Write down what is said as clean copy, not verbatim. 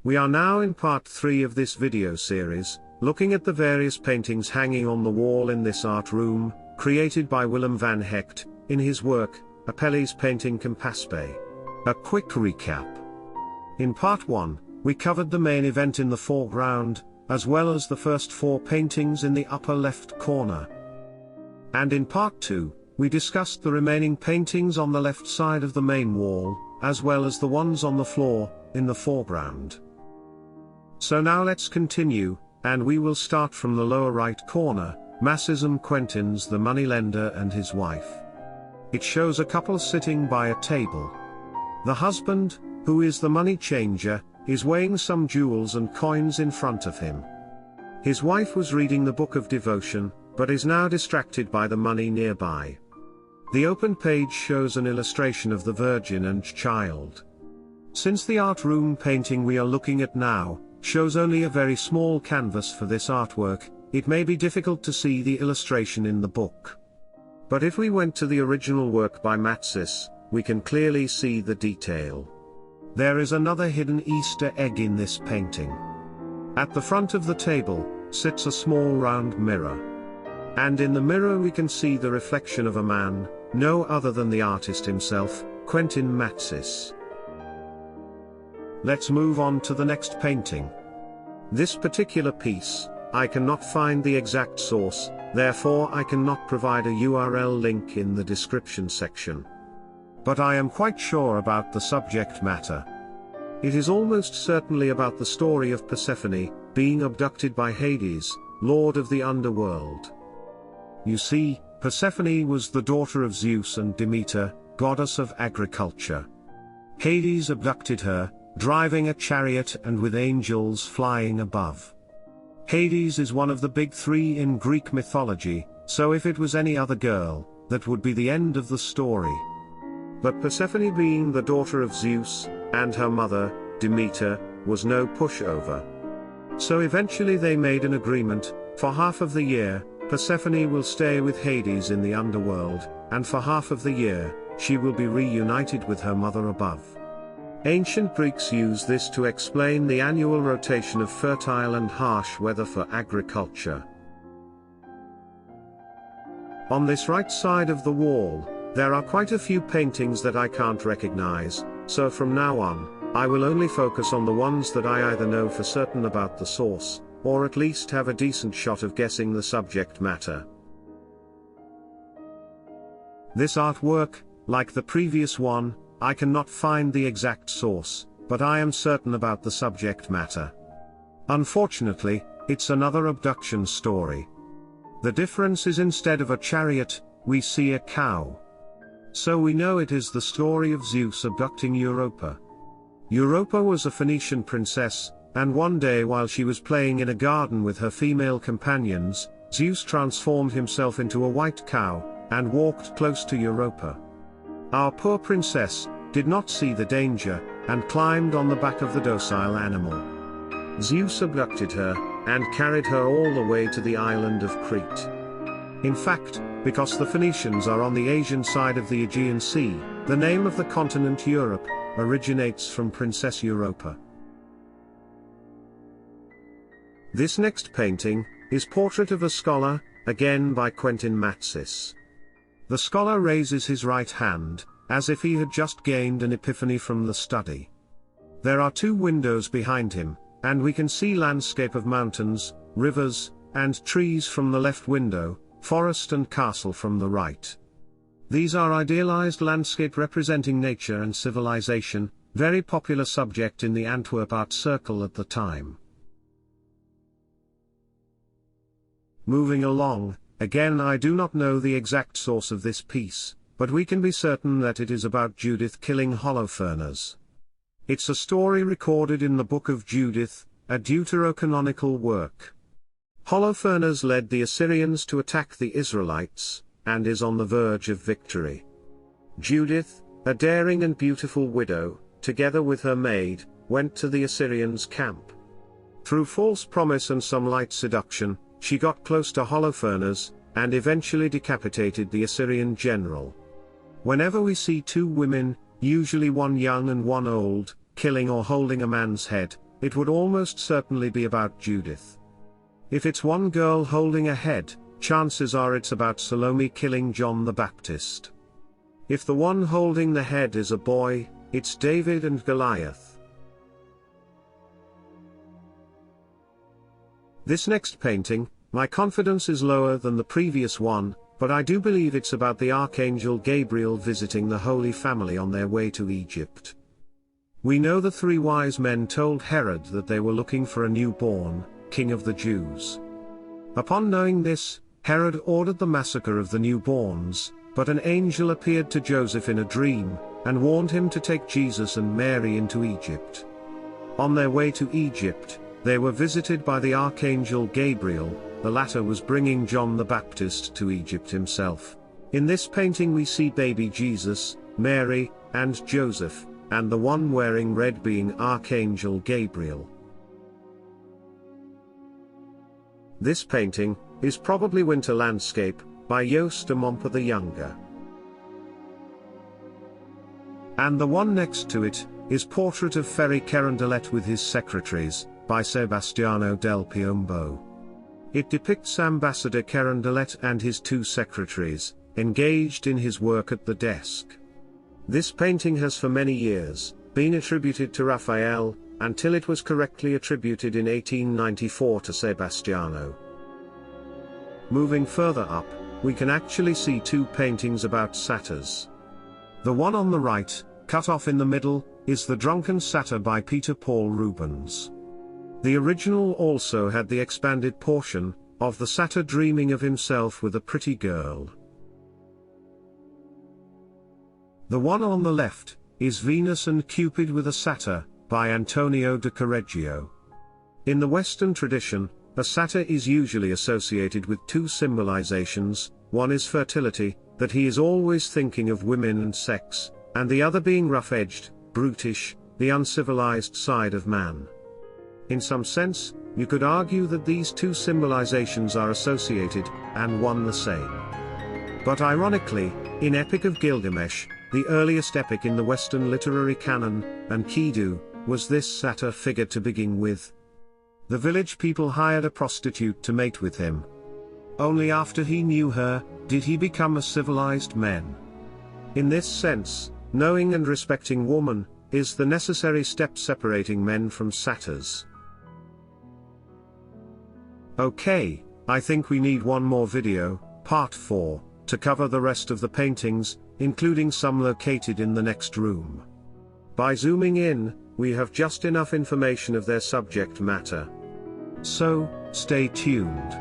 We are now in part 3 of this video series, looking at the various paintings hanging on the wall in this art room, created by Willem van Hecht, in his work, Apelles painting Campaspe. A quick recap. In part 1, we covered the main event in the foreground, as well as the first 4 paintings in the upper left corner. And in part 2, we discussed the remaining paintings on the left side of the main wall, as well as the ones on the floor, in the foreground. So now let's continue, and we will start from the lower right corner, Massism Quentin's The Moneylender and his wife. It shows a couple sitting by a table. The husband, who is the money changer, is weighing some jewels and coins in front of him. His wife was reading the book of devotion, but is now distracted by the money nearby. The open page shows an illustration of the Virgin and Child. Since the art room painting we are looking at now shows only a very small canvas for this artwork, it may be difficult to see the illustration in the book. But if we went to the original work by Matsis, we can clearly see the detail. There is another hidden Easter egg in this painting. At the front of the table sits a small round mirror. And in the mirror we can see the reflection of a man, no other than the artist himself, Quentin Matsis. Let's move on to the next painting. This particular piece, I cannot find the exact source, therefore I cannot provide a URL link in the description section. But I am quite sure about the subject matter. It is almost certainly about the story of Persephone, being abducted by Hades, lord of the underworld. You see, Persephone was the daughter of Zeus and Demeter, goddess of agriculture. Hades abducted her, driving a chariot and with angels flying above. Hades is one of the big 3 in Greek mythology, so if it was any other girl, that would be the end of the story. But Persephone, being the daughter of Zeus, and her mother, Demeter, was no pushover. So eventually they made an agreement: for half of the year, Persephone will stay with Hades in the underworld, and for half of the year, she will be reunited with her mother above. Ancient Greeks used this to explain the annual rotation of fertile and harsh weather for agriculture. On this right side of the wall, there are quite a few paintings that I can't recognize, so from now on, I will only focus on the ones that I either know for certain about the source, or at least have a decent shot of guessing the subject matter. This artwork, like the previous one, I cannot find the exact source, but I am certain about the subject matter. Unfortunately, it's another abduction story. The difference is, instead of a chariot, we see a cow. So we know it is the story of Zeus abducting Europa. Europa was a Phoenician princess, and one day while she was playing in a garden with her female companions, Zeus transformed himself into a white cow, and walked close to Europa. Our poor princess did not see the danger, and climbed on the back of the docile animal. Zeus abducted her, and carried her all the way to the island of Crete. In fact, because the Phoenicians are on the Asian side of the Aegean Sea, the name of the continent Europe originates from Princess Europa. This next painting is Portrait of a Scholar, again by Quentin Matsis. The scholar raises his right hand, as if he had just gained an epiphany from the study. There are 2 windows behind him, and we can see landscape of mountains, rivers, and trees from the left window, forest and castle from the right. These are idealized landscape representing nature and civilization, very popular subject in the Antwerp art circle at the time. Moving along, again I do not know the exact source of this piece, but we can be certain that it is about Judith killing Holofernes. It's a story recorded in the book of Judith, a deuterocanonical work. Holofernes led the Assyrians to attack the Israelites, and is on the verge of victory. Judith, a daring and beautiful widow, together with her maid, went to the Assyrians' camp. Through false promise and some light seduction, she got close to Holofernes, and eventually decapitated the Assyrian general. Whenever we see 2 women, usually one young and one old, killing or holding a man's head, it would almost certainly be about Judith. If it's one girl holding a head, chances are it's about Salome killing John the Baptist. If the one holding the head is a boy, it's David and Goliath. This next painting, my confidence is lower than the previous one, but I do believe it's about the Archangel Gabriel visiting the Holy Family on their way to Egypt. We know the three wise men told Herod that they were looking for a newborn king of the Jews. Upon knowing this, Herod ordered the massacre of the newborns, but an angel appeared to Joseph in a dream, and warned him to take Jesus and Mary into Egypt. On their way to Egypt, they were visited by the Archangel Gabriel. The latter was bringing John the Baptist to Egypt himself. In this painting we see baby Jesus, Mary, and Joseph, and the one wearing red being Archangel Gabriel. This painting is probably Winter Landscape, by Joost de Momper the Younger. And the one next to it is Portrait of Ferry Carondelet with his Secretaries, by Sebastiano del Piombo. It depicts Ambassador Carondelet and his two secretaries, engaged in his work at the desk. This painting has for many years been attributed to Raphael, until it was correctly attributed in 1894 to Sebastiano. Moving further up, we can actually see two paintings about satyrs. The one on the right, cut off in the middle, is the Drunken Satyr by Peter Paul Rubens. The original also had the expanded portion of the satyr dreaming of himself with a pretty girl. The one on the left is Venus and Cupid with a Satyr, by Antonio de Correggio. In the Western tradition, a satyr is usually associated with two symbolizations. One is fertility, that he is always thinking of women and sex, and the other being rough-edged, brutish, the uncivilized side of man. In some sense, you could argue that these two symbolizations are associated, and one the same. But ironically, in Epic of Gilgamesh, the earliest epic in the Western literary canon, Enkidu, was this satyr figure to begin with. The village people hired a prostitute to mate with him. Only after he knew her, did he become a civilized man. In this sense, knowing and respecting woman, is the necessary step separating men from satyrs. Okay, I think we need one more video, part 4, to cover the rest of the paintings, including some located in the next room. By zooming in, we have just enough information of their subject matter. So, stay tuned.